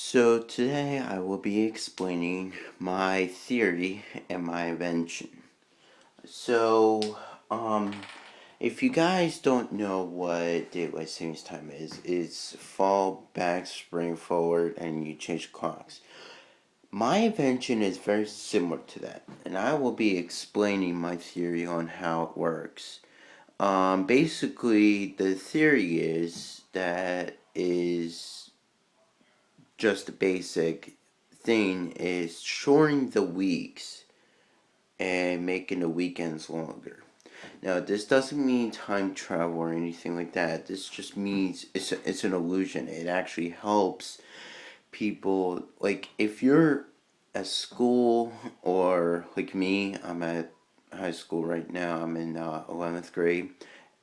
So today I will be explaining my theory and my invention. So, if you guys don't know what daylight savings time is, it's fall, back, spring, forward, and you change clocks. My invention is very similar to that, and I will be explaining my theory on how it works. Basically, the theory is that is just a basic thing is shortening the weeks and making the weekends longer. Now, this doesn't mean time travel or anything like that. This just means it's an illusion. It actually helps people. Like, if you're at school, or like me, I'm at high school right now. I'm in 11th grade.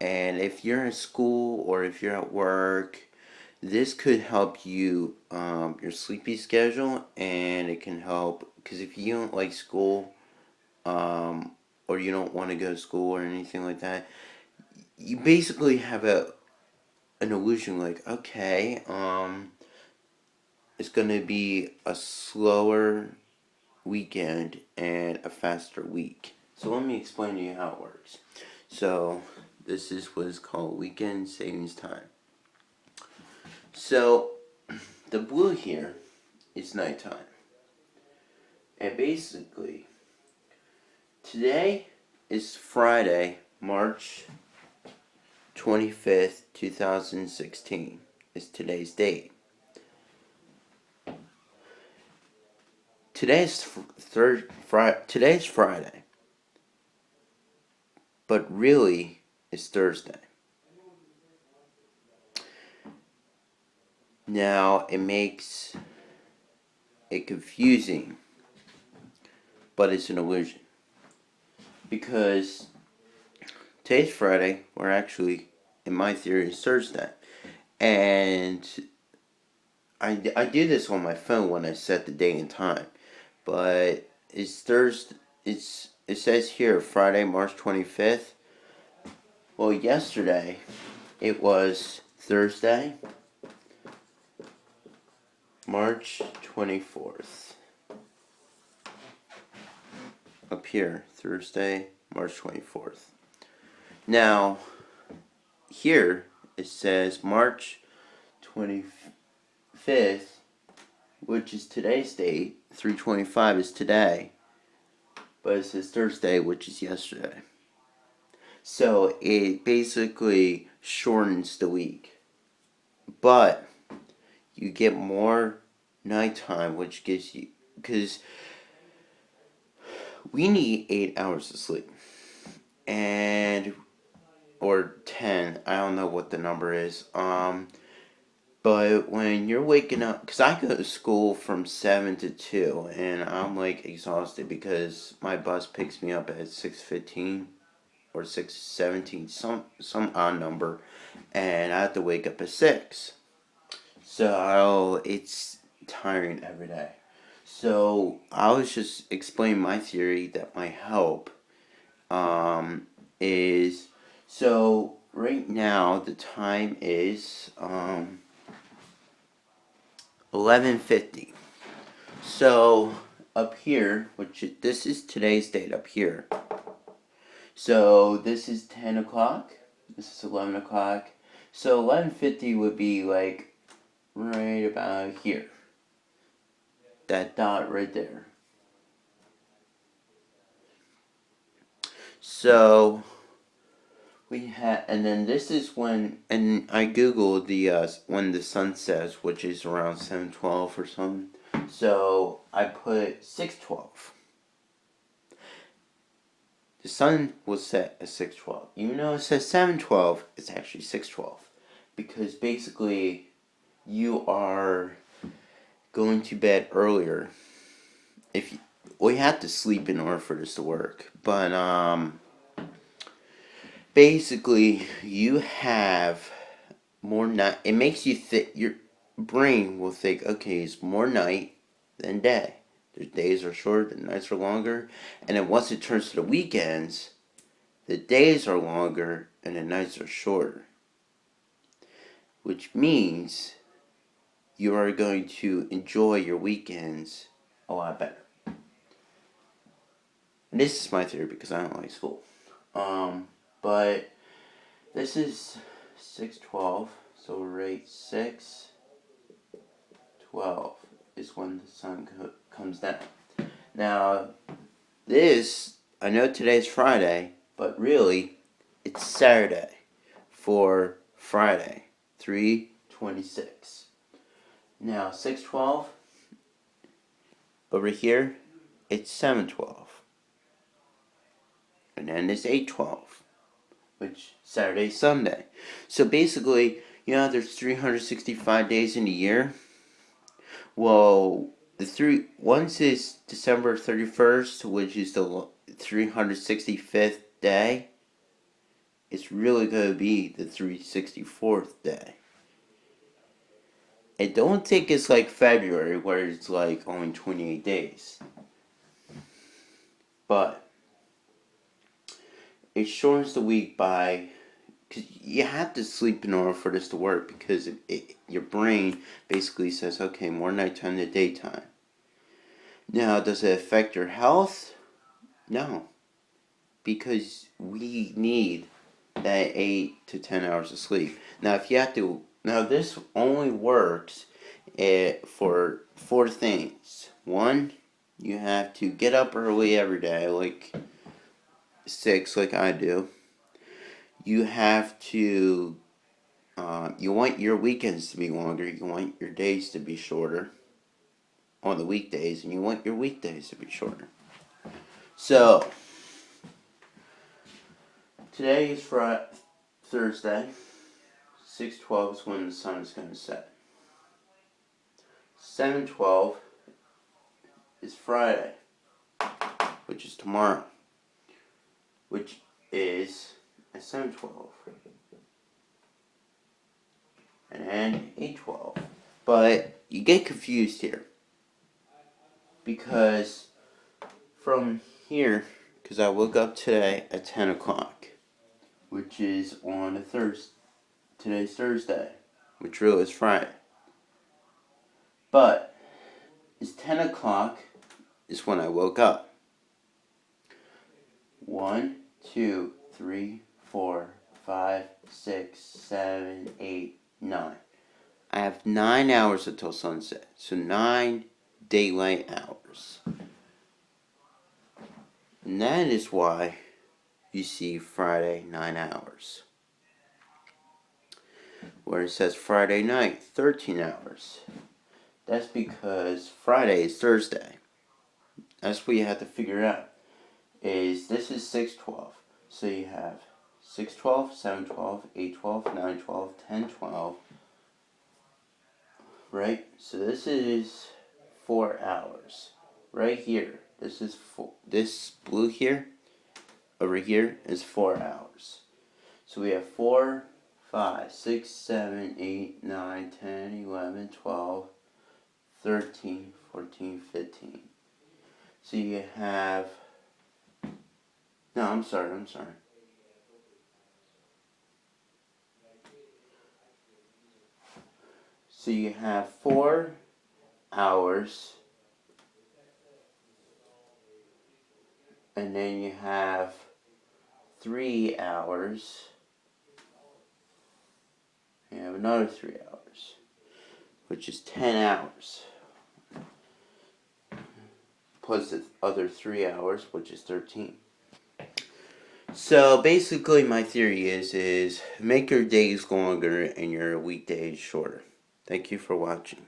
And if you're at school or if you're at work, this could help you your sleepy schedule, and it can help because if you don't like school, or you don't want to go to school or anything like that, you basically have an illusion like, okay, it's gonna be a slower weekend and a faster week. So let me explain to you how it works. So this is what is called weekend savings time. So the blue here is nighttime. And basically, today is Friday, March 25th, 2016 is today's date. Today's Friday, but really it's Thursday. Now it makes it confusing, but it's an illusion. Because today's Friday, or actually, in my theory, it's Thursday. And I do this on my phone when I set the day and time. But it's Thursday. It says here Friday, March 25th. Well, yesterday it was Thursday, March 24th. Up here, Thursday, March 24th. Now, here it says March 25th, which is today's date. 3/25 is today, but it says Thursday, which is yesterday. So it basically shortens the week, but you get more nighttime, which gives you, because we need 8 hours of sleep, and or 10. I don't know what the number is. But when you're waking up, because I go to school from 7 to 2, and I'm like exhausted because my bus picks me up at 6:15 or 6:17, some odd number, and I have to wake up at 6. So it's tiring every day. So I was just explaining my theory that might help. Is so right now the time is 11:50. So up here, this is today's date up here. So this is 10 o'clock. This is 11 o'clock. So 11:50 would be like right about here. That dot right there. So we had, and then this is when, and I googled the when the sun sets, which is around 7:12 or something. So I put 6:12. The sun will set at 6:12. Even though it says 7:12, it's actually 6:12, because basically you are going to bed earlier. If you, well, you have to sleep in order for this to work, but basically you have more night. It makes you think, your brain will think, okay, it's more night than day. The days are shorter, the nights are longer, and then once it turns to the weekends, the days are longer and the nights are shorter, which means you are going to enjoy your weekends a lot better. And this is my theory because I don't like school. But this is 6:12, so right 6:12 is when the sun comes down. Now, I know today's Friday, but really, it's Saturday for Friday, 3/26. Now, 6:12, over here, it's 7:12. And then it's 8:12, which Saturday, Sunday. So basically, there's 365 days in a year. Well, once is December 31st, which is the 365th day. It's really going to be the 364th day. And don't think it's like February, where it's like only 28 days. But it shortens the week by, because you have to sleep in order for this to work, because your brain basically says, okay, more nighttime than daytime. Now, does it affect your health? No. Because we need that 8 to 10 hours of sleep. Now, this only works for 4 things. 1, you have to get up early every day, like 6, like I do. You have to, you want your weekends to be longer, you want your days to be shorter on the weekdays, and you want your weekdays to be shorter. So, today is Thursday. 6:12 is when the sun is going to set. 7:12 is Friday, which is tomorrow, which is at 7:12. And then 8:12. But you get confused here, because from here, because I woke up today at 10 o'clock, which is on today's Thursday, which really is Friday. But it's 10 o'clock is when I woke up. 1, 2, 3, 4, 5, 6, 7, 8, 9. I have 9 hours until sunset. So 9 daylight hours. And that is why you see Friday 9 hours. Where it says Friday night 13 hours. That's because Friday is Thursday. That's what you have to figure out. This is 6:12. So you have 6:12, 7:12, 8:12, 9:12, 10:12. Right? So this is 4 hours. Right here. This blue here, over here, is 4 hours. So we have 4, 5, 6, 7, 8, 9, 10, 11, 12, 13, 14, 15. So you have... No, I'm sorry. So you have 4 hours, and then you have 3 hours, you have another 3 hours, which is 10 hours, plus the other 3 hours, which is 13. So basically my theory is make your days longer and your weekdays shorter. Thank you for watching.